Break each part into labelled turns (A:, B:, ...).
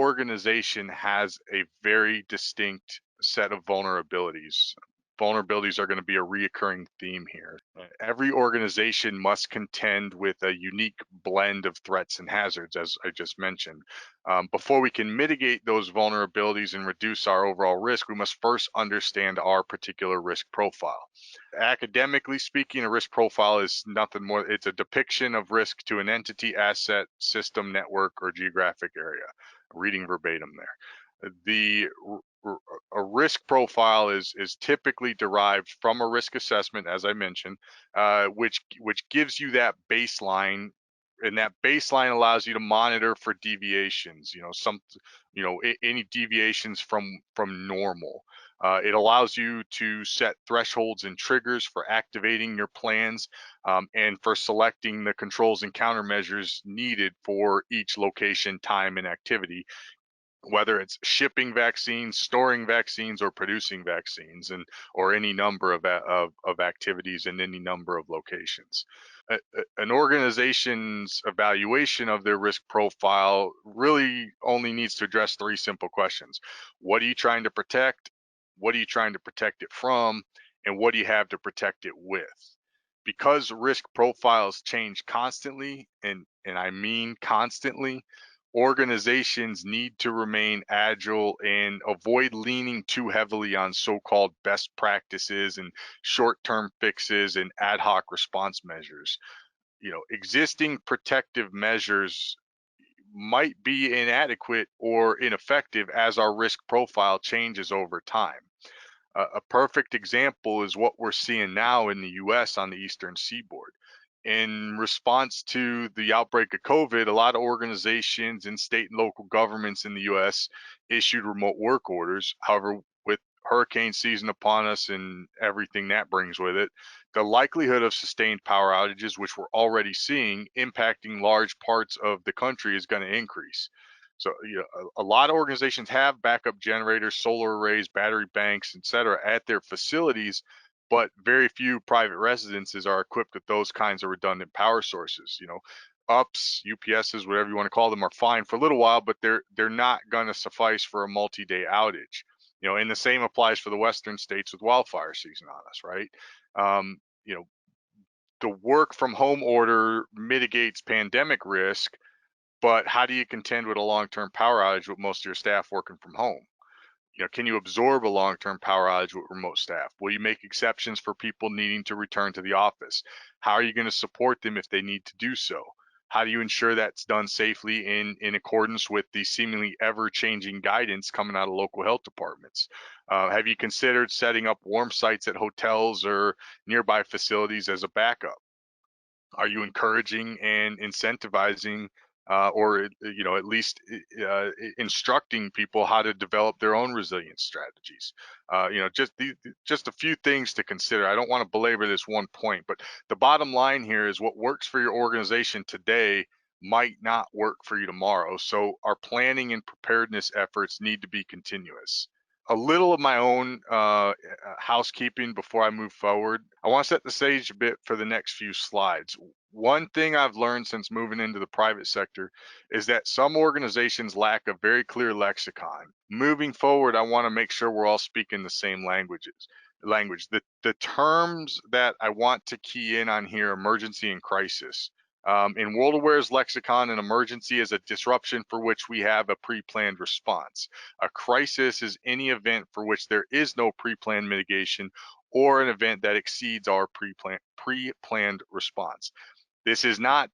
A: organization has a very distinct set of vulnerabilities. Vulnerabilities are going to be a reoccurring theme here. Every organization must contend with a unique blend of threats and hazards, as I just mentioned. Before we can mitigate those vulnerabilities and reduce our overall risk, we must first understand our particular risk profile. Academically speaking, a risk profile is nothing more. It's a depiction of risk to an entity, asset, system, network, or geographic area. Reading verbatim there. A risk profile is typically derived from a risk assessment, as I mentioned, which gives you that baseline, and that baseline allows you to monitor for deviations. Any deviations from normal. It allows you to set thresholds and triggers for activating your plans, and for selecting the controls and countermeasures needed for each location, time, and activity, whether it's shipping vaccines, storing vaccines, or producing vaccines, or any number of activities in any number of locations. An organization's evaluation of their risk profile really only needs to address three simple questions. What are you trying to protect? What are you trying to protect it from? And what do you have to protect it with? Because risk profiles change constantly, and I mean constantly, organizations need to remain agile and avoid leaning too heavily on so-called best practices and short-term fixes and ad hoc response measures. Existing protective measures might be inadequate or ineffective as our risk profile changes over time. A perfect example is what we're seeing now in the US on the Eastern Seaboard. In response to the outbreak of COVID, a lot of organizations and state and local governments in the US issued remote work orders. However, with hurricane season upon us and everything that brings with it, the likelihood of sustained power outages, which we're already seeing impacting large parts of the country, is going to increase. So, a lot of organizations have backup generators, solar arrays, battery banks, et cetera, at their facilities, but very few private residences are equipped with those kinds of redundant power sources. UPS, UPSs, whatever you want to call them, are fine for a little while, but they're not going to suffice for a multi-day outage. And the same applies for the Western states with wildfire season on us, right? The work from home order mitigates pandemic risk, but how do you contend with a long-term power outage with most of your staff working from home? Can you absorb a long-term power outage with remote staff? Will you make exceptions for people needing to return to the office? How are you going to support them if they need to do so? How do you ensure that's done safely in accordance with the seemingly ever-changing guidance coming out of local health departments? Have you considered setting up warm sites at hotels or nearby facilities as a backup? Are you encouraging and incentivizing, or at least instructing people how to develop their own resilience strategies? Just a few things to consider. I don't want to belabor this one point, but the bottom line here is what works for your organization today might not work for you tomorrow. So our planning and preparedness efforts need to be continuous. A little of my own housekeeping before I move forward. I want to set the stage a bit for the next few slides. One thing I've learned since moving into the private sector is that some organizations lack a very clear lexicon. Moving forward, I want to make sure we're all speaking the same language. The terms that I want to key in on here: emergency and crisis. In WorldAware's lexicon, an emergency is a disruption for which we have a pre-planned response. A crisis is any event for which there is no pre-planned mitigation or an event that exceeds our pre-planned response. This is not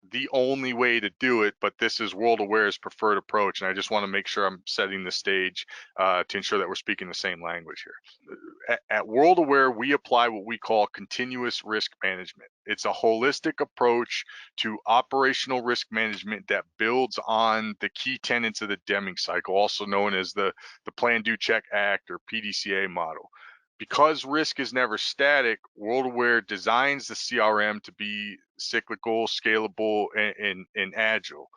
A: the only way to do it, but this is WorldAware's preferred approach, and I just want to make sure I'm setting the stage to ensure that we're speaking the same language here. At WorldAware, we apply what we call continuous risk management. It's a holistic approach to operational risk management that builds on the key tenets of the Deming cycle, also known as the Plan, Do, Check, Act, or PDCA model. Because risk is never static, WorldAware designs the CRM to be cyclical, scalable, and agile.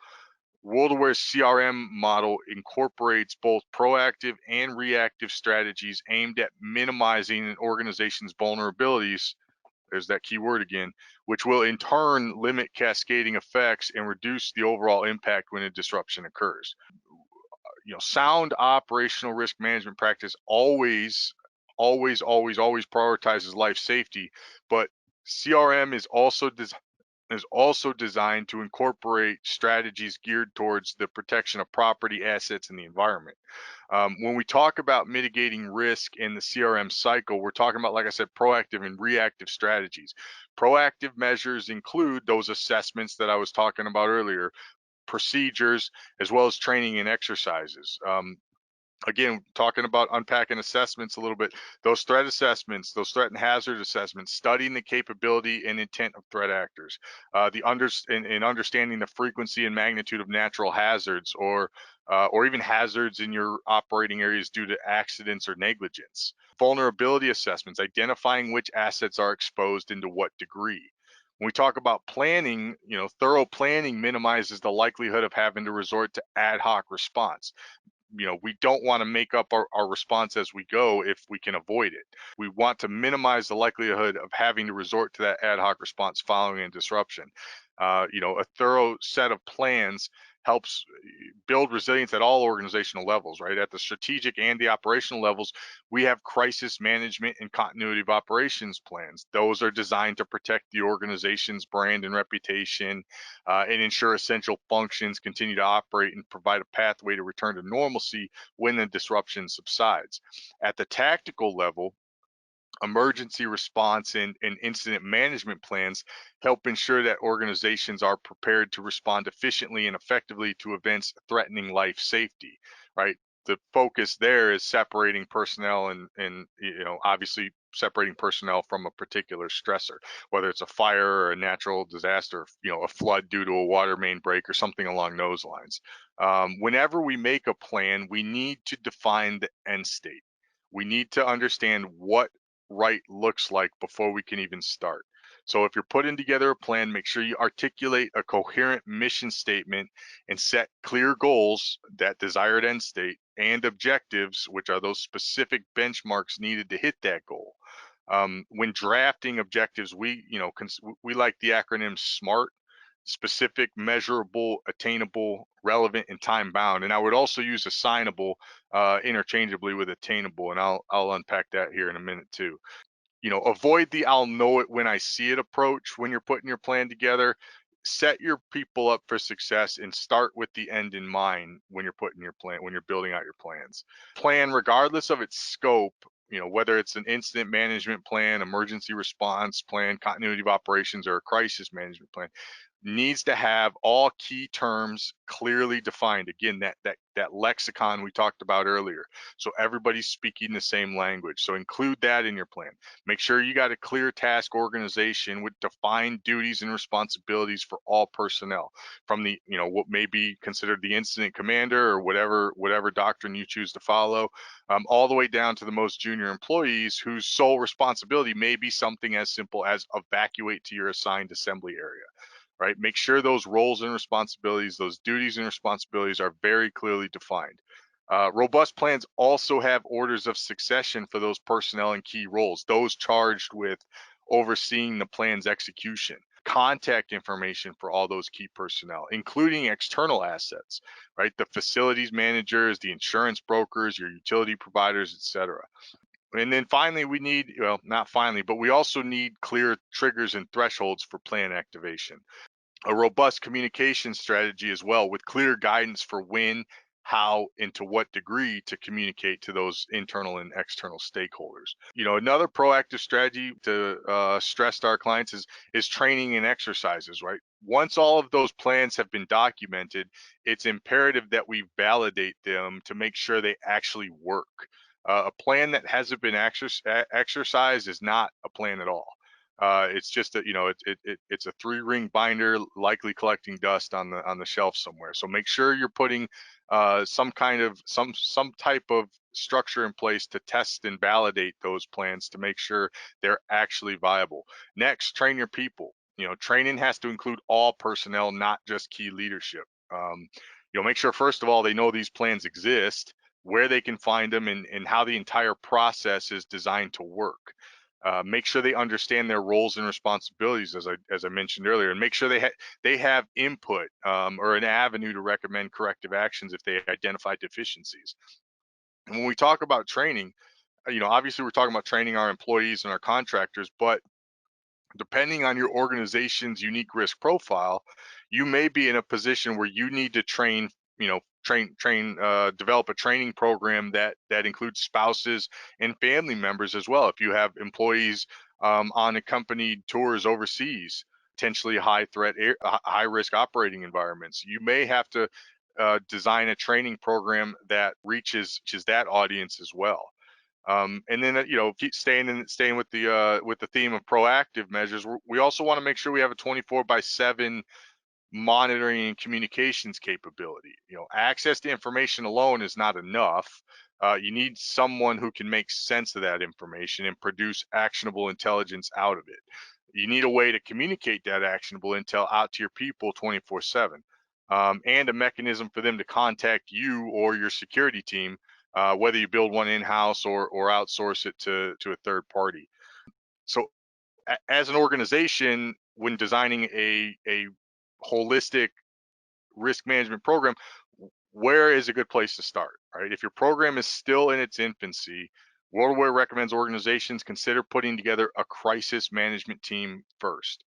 A: WorldAware's CRM model incorporates both proactive and reactive strategies aimed at minimizing an organization's vulnerabilities, there's that key word again, which will in turn limit cascading effects and reduce the overall impact when a disruption occurs. sound operational risk management practice always prioritizes life safety, but CRM is also designed to incorporate strategies geared towards the protection of property, assets, and the environment. When we talk about mitigating risk in the CRM cycle, we're talking about, like I said, proactive and reactive strategies. Proactive measures include those assessments that I was talking about earlier, procedures, as well as training and exercises. Again, talking about unpacking assessments a little bit, those threat assessments, those threat and hazard assessments, studying the capability and intent of threat actors, in understanding the frequency and magnitude of natural hazards or even hazards in your operating areas due to accidents or negligence. Vulnerability assessments, identifying which assets are exposed and to what degree. When we talk about planning, thorough planning minimizes the likelihood of having to resort to ad hoc response. We don't want to make up our response as we go if we can avoid it. We want to minimize the likelihood of having to resort to that ad hoc response following a disruption. A thorough set of plans helps build resilience at all organizational levels, right? At the strategic and the operational levels, we have crisis management and continuity of operations plans. Those are designed to protect the organization's brand and reputation and ensure essential functions continue to operate and provide a pathway to return to normalcy when the disruption subsides. At the tactical level, emergency response and incident management plans help ensure that organizations are prepared to respond efficiently and effectively to events threatening life safety, right? The focus there is separating personnel and obviously separating personnel from a particular stressor, whether it's a fire or a natural disaster, a flood due to a water main break or something along those lines. Whenever we make a plan, we need to define the end state. We need to understand what right looks like before we can even start. So if you're putting together a plan, make sure you articulate a coherent mission statement and set clear goals, that desired end state, and objectives, which are those specific benchmarks needed to hit that goal. When drafting objectives, we like the acronym SMART: specific, measurable, attainable, relevant, and time bound. And I would also use assignable interchangeably with attainable, and I'll unpack that here in a minute too. Avoid the "I'll know it when I see it" approach when you're putting your plan together. Set your people up for success and start with the end in mind when you're building out your plans. Plan, regardless of its scope, whether it's an incident management plan, emergency response plan, continuity of operations, or a crisis management plan, needs to have all key terms clearly defined. Again, that lexicon we talked about earlier, so everybody's speaking the same language. So include that in your plan. Make sure you got a clear task organization with defined duties and responsibilities for all personnel, from the what may be considered the incident commander or whatever doctrine you choose to follow, all the way down to the most junior employees whose sole responsibility may be something as simple as evacuate to your assigned assembly area. Right? Make sure those roles and responsibilities, those duties and responsibilities are very clearly defined. Robust plans also have orders of succession for those personnel and key roles, those charged with overseeing the plan's execution. Contact information for all those key personnel, including external assets, right? The facilities managers, the insurance brokers, your utility providers, etc. And then finally, we also need clear triggers and thresholds for plan activation. A robust communication strategy as well, with clear guidance for when, how, and to what degree to communicate to those internal and external stakeholders. Another proactive strategy to stress to our clients is training and exercises, right? Once all of those plans have been documented, it's imperative that we validate them to make sure they actually work. A plan that hasn't been exercised is not a plan at all. It's just it's a 3-ring binder, likely collecting dust on the shelf somewhere. So make sure you're putting some type of structure in place to test and validate those plans to make sure they're actually viable. Next, train your people. Training has to include all personnel, not just key leadership. Make sure, first of all, they know these plans exist, where they can find them, and how the entire process is designed to work. Make sure they understand their roles and responsibilities, as I mentioned earlier, and make sure they have input, or an avenue to recommend corrective actions if they identify deficiencies. And when we talk about training, obviously we're talking about training our employees and our contractors, but depending on your organization's unique risk profile, you may be in a position where you need to develop a training program that includes spouses and family members as well. If you have employees on accompanied tours overseas, potentially high risk operating environments, you may have to design a training program that reaches that audience as well. And then keep staying with the theme of proactive measures. We also want to make sure we have a 24/7 monitoring and communications capability. Access to information alone is not enough. You need someone who can make sense of that information and produce actionable intelligence out of it. You need a way to communicate that actionable intel out to your people 24/7, and a mechanism for them to contact you or your security team, whether you build one in-house or outsource it to a third party. So, as an organization, when designing a holistic risk management program, where is a good place to start? Right? If your program is still in its infancy, WorldAware recommends organizations consider putting together a crisis management team first.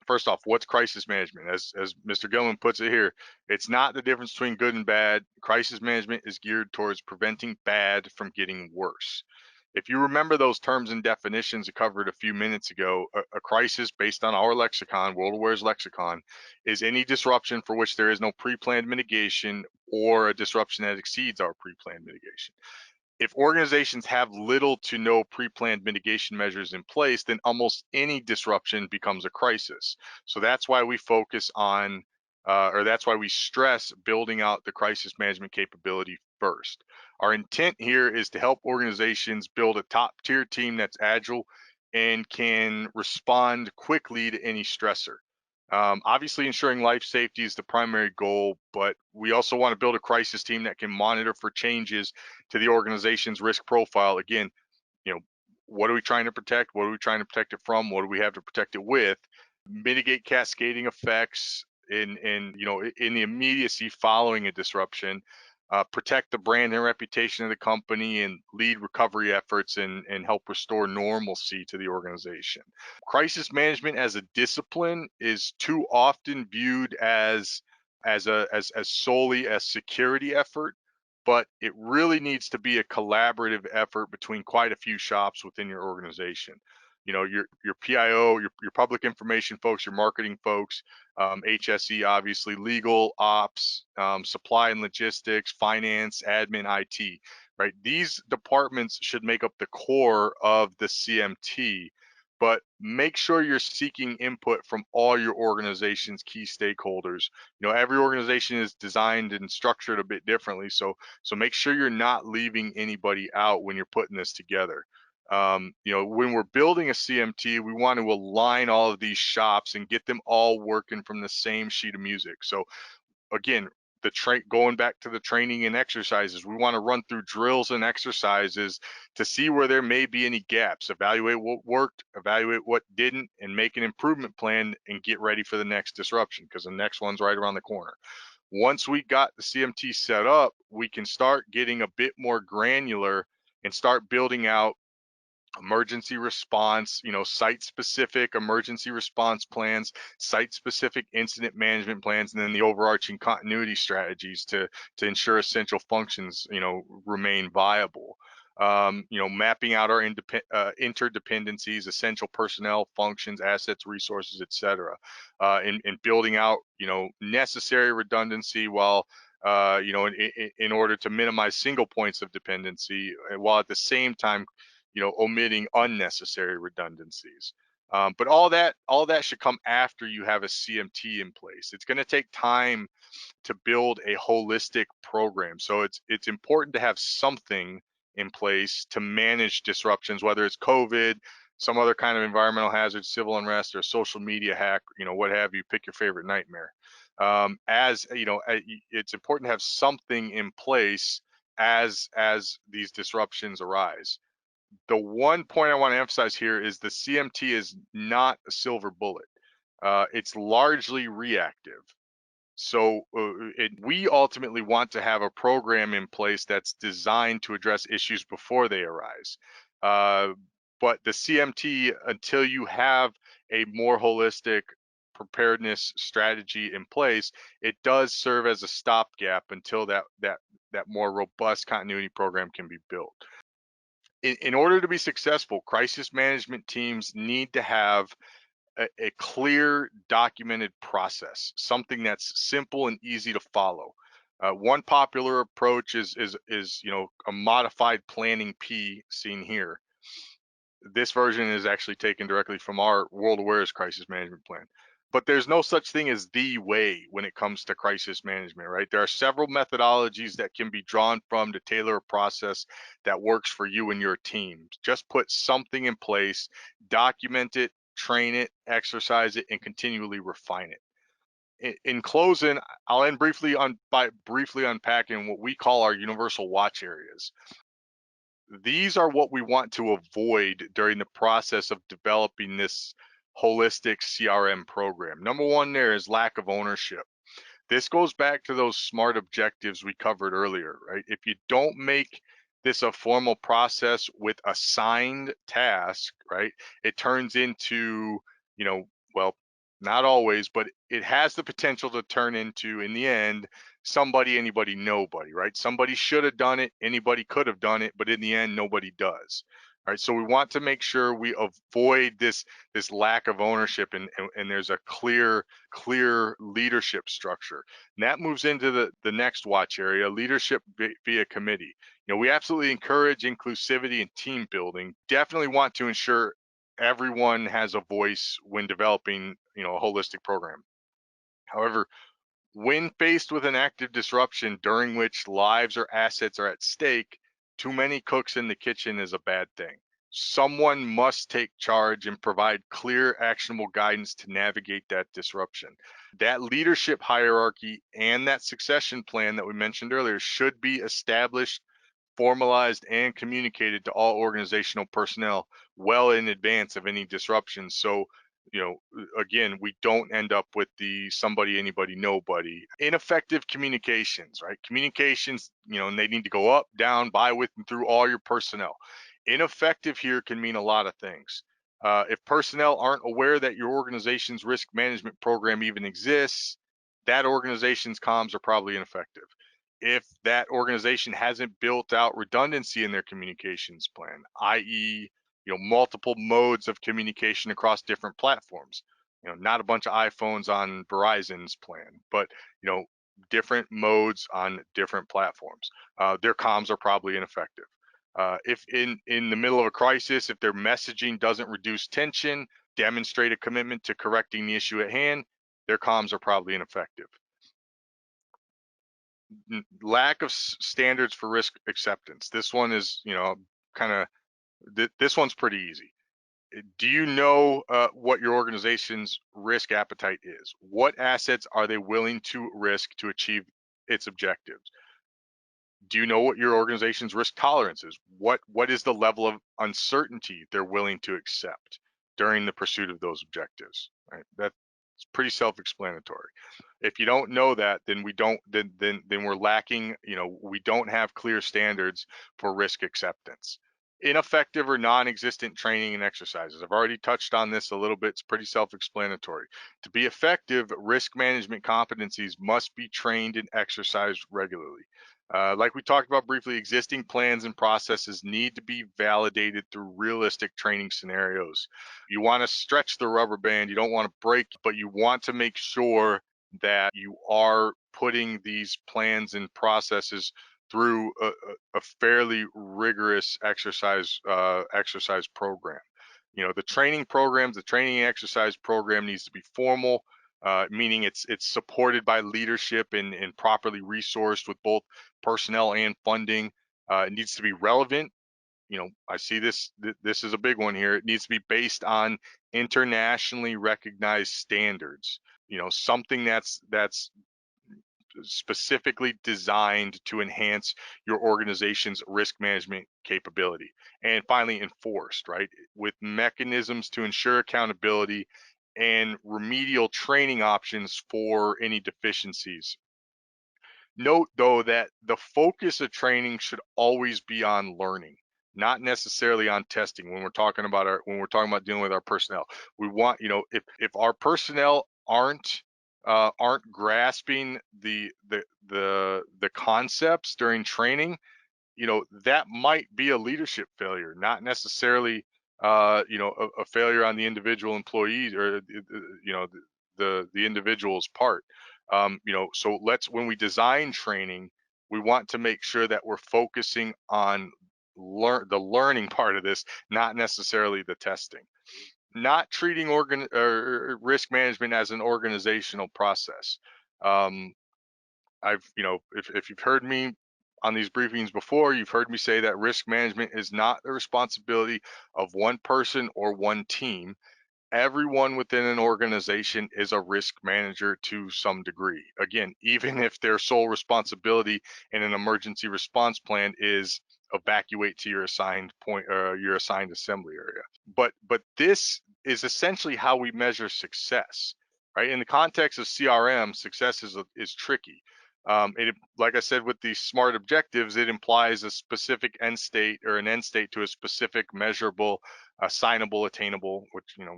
A: First off, what's crisis management? As Mr. Gilman puts it here, it's not the difference between good and bad. Crisis management is geared towards preventing bad from getting worse. If you remember those terms and definitions I covered a few minutes ago, a crisis based on our lexicon, WorldAware's lexicon, is any disruption for which there is no pre-planned mitigation or a disruption that exceeds our pre-planned mitigation. If organizations have little to no pre-planned mitigation measures in place, then almost any disruption becomes a crisis. So that's why we focus on, or that's why we stress building out the crisis management capability first. Our intent here is to help organizations build a top tier team that's agile and can respond quickly to any stressor. Obviously, ensuring life safety is the primary goal, but we also want to build a crisis team that can monitor for changes to the organization's risk profile. Again, you know, what are we trying to protect? What are we trying to protect it from? What do we have to protect it with? Mitigate cascading effects in the immediacy following a disruption. Protect the brand and reputation of the company and lead recovery efforts and help restore normalcy to the organization. Crisis management as a discipline is too often viewed as solely a security effort, but it really needs to be a collaborative effort between quite a few shops within your organization. Your PIO, your public information folks, your marketing folks, HSE, obviously, legal, ops, supply and logistics, finance, admin, IT, right? These departments should make up the core of the CMT, but make sure you're seeking input from all your organization's key stakeholders. Every organization is designed and structured a bit differently, so make sure you're not leaving anybody out when you're putting this together. When we're building a CMT, we want to align all of these shops and get them all working from the same sheet of music. So again, going back to the training and exercises, we want to run through drills and exercises to see where there may be any gaps, evaluate what worked, evaluate what didn't, and make an improvement plan and get ready for the next disruption, because the next one's right around the corner. Once we got the CMT set up, we can start getting a bit more granular and start building out emergency response, site specific emergency response plans, site specific incident management plans, and then the overarching continuity strategies to ensure essential functions, remain viable. Mapping out our interdependencies, essential personnel, functions, assets, resources, etc., and building out, necessary redundancy while in order to minimize single points of dependency, while at the same time omitting unnecessary redundancies. But all that should come after you have a CMT in place. It's going to take time to build a holistic program. So it's important to have something in place to manage disruptions, whether it's COVID, some other kind of environmental hazard, civil unrest, or social media hack, what have you. Pick your favorite nightmare. It's important to have something in place as these disruptions arise. The one point I want to emphasize here is the CMT is not a silver bullet. It's largely reactive. So we ultimately want to have a program in place that's designed to address issues before they arise. But the CMT, until you have a more holistic preparedness strategy in place, it does serve as a stopgap until that more robust continuity program can be built. In order to be successful, crisis management teams need to have a clear documented process, something that's simple and easy to follow. One popular approach is a modified planning P seen here. This version is actually taken directly from our WorldAware's crisis management plan. But there's no such thing as the way when it comes to crisis management, right? There are several methodologies that can be drawn from to tailor a process that works for you and your team. Just put something in place, document it, train it, exercise it, and continually refine it. In closing, I'll end by briefly unpacking what we call our universal watch areas. These are what we want to avoid during the process of developing this holistic CRM program. Number one there is lack of ownership. This goes back to those SMART objectives we covered earlier, right? If you don't make this a formal process with assigned task, right, it turns into, well, not always, but it has the potential to turn into, in the end, somebody, anybody, nobody, right? Somebody should have done it, anybody could have done it, but in the end, nobody does. All right, so we want to make sure we avoid this lack of ownership, and there's a clear leadership structure. And that moves into the next watch area, leadership via committee. We absolutely encourage inclusivity and team building. Definitely want to ensure everyone has a voice when developing, a holistic program. However, when faced with an active disruption during which lives or assets are at stake, too many cooks in the kitchen is a bad thing. Someone must take charge and provide clear, actionable guidance to navigate that disruption. That leadership hierarchy and that succession plan that we mentioned earlier should be established, formalized, and communicated to all organizational personnel well in advance of any disruption. So, again, we don't end up with the somebody, anybody, nobody. Ineffective communications, right? Communications, and they need to go up, down, by, with, and through all your personnel. Ineffective here can mean a lot of things. If personnel aren't aware that your organization's risk management program even exists, that organization's comms are probably ineffective. If that organization hasn't built out redundancy in their communications plan, i.e., multiple modes of communication across different platforms, not a bunch of iPhones on Verizon's plan, but different modes on different platforms, their comms are probably ineffective. If in the middle of a crisis, if their messaging doesn't reduce tension, demonstrate a commitment to correcting the issue at hand, their comms are probably ineffective. Lack of standards for risk acceptance. This one is, this one's pretty easy. Do you know what your organization's risk appetite is? What assets are they willing to risk to achieve its objectives? Do you know what your organization's risk tolerance is? What is the level of uncertainty they're willing to accept during the pursuit of those objectives? Right? That's pretty self-explanatory. If you don't know that, then we're lacking, we don't have clear standards for risk acceptance. Ineffective or non-existent training and exercises. I've already touched on this a little bit. It's pretty self-explanatory. To be effective, risk management competencies must be trained and exercised regularly. Like we talked about briefly, existing plans and processes need to be validated through realistic training scenarios. You want to stretch the rubber band, you don't want to break, but you want to make sure that you are putting these plans and processes through a fairly rigorous exercise program. The training programs, the training and exercise program needs to be formal, meaning it's supported by leadership and properly resourced with both personnel and funding. It needs to be relevant. I see this is a big one here. It needs to be based on internationally recognized standards. Something that's specifically designed to enhance your organization's risk management capability. And finally, enforced, right, with mechanisms to ensure accountability and remedial training options for any deficiencies. Note though that the focus of training should always be on learning, not necessarily on testing. When we're talking about dealing with our personnel, we want, if our personnel aren't grasping the concepts during training, that might be a leadership failure, not necessarily a failure on the individual employees or the individual's part. So when we design training, we want to make sure that we're focusing on the learning part of this, not necessarily the testing. Not treating risk management as an organizational process. If you've heard me on these briefings before, you've heard me say that risk management is not the responsibility of one person or one team. Everyone within an organization is a risk manager to some degree. Again, even if their sole responsibility in an emergency response plan is evacuate to your assigned assembly area. But this is essentially how we measure success, right? In the context of CRM, success is tricky. Like I said, with these SMART objectives, it implies a specific end state or an end state to a specific measurable, assignable, attainable,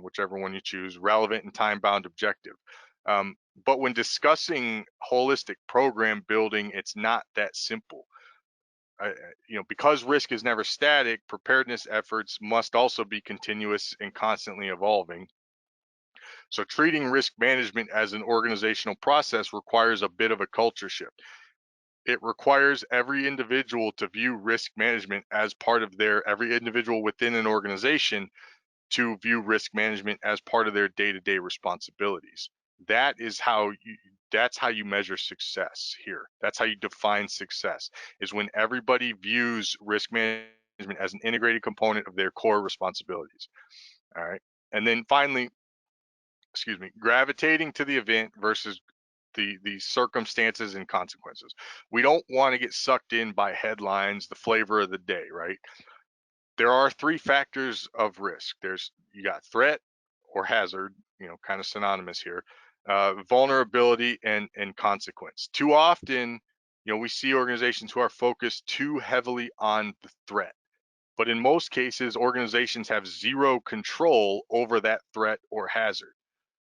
A: whichever one you choose, relevant and time-bound objective. But when discussing holistic program building, it's not that simple. Because risk is never static, preparedness efforts must also be continuous and constantly evolving. So treating risk management as an organizational process requires a bit of a culture shift. It requires every individual to view risk management as part of every individual within an organization to view risk management as part of their day-to-day responsibilities. That's how you measure success here. That's how you define success, is when everybody views risk management as an integrated component of their core responsibilities. All right. And then finally, gravitating to the event versus the circumstances and consequences. We don't want to get sucked in by headlines, the flavor of the day, right? There are three factors of risk. You got threat or hazard, kind of synonymous here, vulnerability and consequence. Too often, we see organizations who are focused too heavily on the threat. But in most cases, organizations have zero control over that threat or hazard.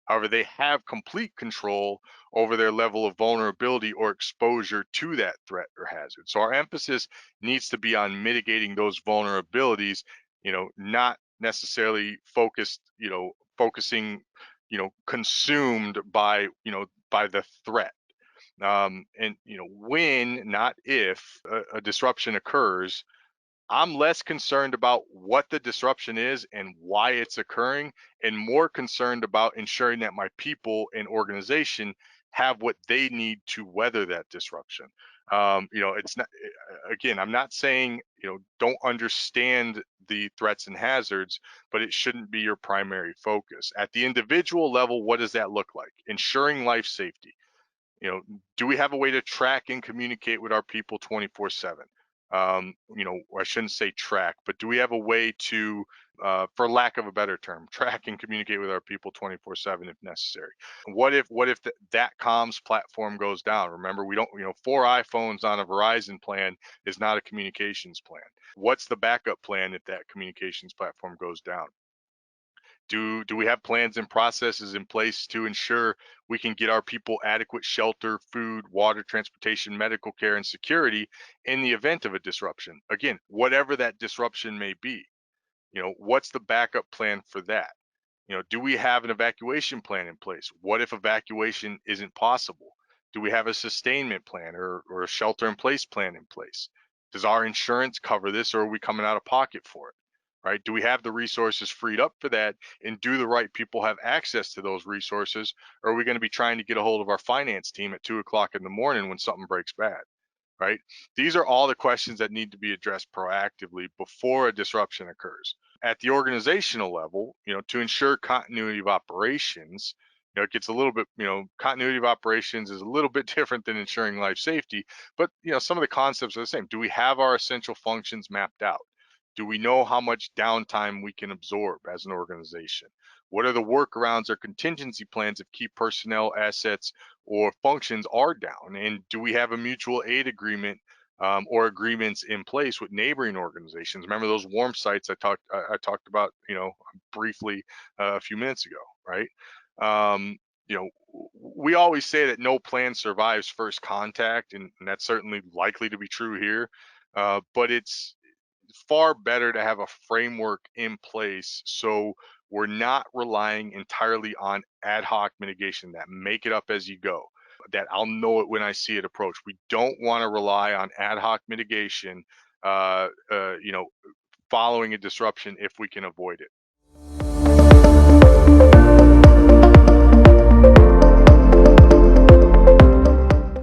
A: However, they have complete control over their level of vulnerability or exposure to that threat or hazard. So our emphasis needs to be on mitigating those vulnerabilities, not necessarily focusing, consumed by the threat. And when, not if, a disruption occurs, I'm less concerned about what the disruption is and why it's occurring, and more concerned about ensuring that my people and organization have what they need to weather that disruption. It's not, again, I'm not saying, don't understand the threats and hazards, but it shouldn't be your primary focus. At the individual level, what does that look like? Ensuring life safety. Do we have a way to track and communicate with our people 24/7? I shouldn't say track, but do we have a way to, for lack of a better term, track and communicate with our people 24/7 if necessary? What if that comms platform goes down? Remember, we don't, 4 iPhones on a Verizon plan is not a communications plan. What's the backup plan if that communications platform goes down? Do we have plans and processes in place to ensure we can get our people adequate shelter, food, water, transportation, medical care, and security in the event of a disruption? Again, whatever that disruption may be, what's the backup plan for that? Do we have an evacuation plan in place? What if evacuation isn't possible? Do we have a sustainment plan or a shelter in place plan in place? Does our insurance cover this, or are we coming out of pocket for it? Right? Do we have the resources freed up for that? And do the right people have access to those resources? Or are we going to be trying to get a hold of our finance team at 2 o'clock in the morning when something breaks bad? Right? These are all the questions that need to be addressed proactively before a disruption occurs. At the organizational level, to ensure continuity of operations, it gets a little bit, continuity of operations is a little bit different than ensuring life safety, but some of the concepts are the same. Do we have our essential functions mapped out? Do we know how much downtime we can absorb as an organization? What are the workarounds or contingency plans if key personnel, assets, or functions are down? And do we have a mutual aid agreement or agreements in place with neighboring organizations? Remember those warm sites I talked about, briefly a few minutes ago, right? Um, we always say that no plan survives first contact, and that's certainly likely to be true here. But it's far better to have a framework in place so we're not relying entirely on ad hoc mitigation, that make it up as you go, that I'll know it when I see it approach. We don't want to rely on ad hoc mitigation, uh, uh, you know, following a disruption if we can avoid it.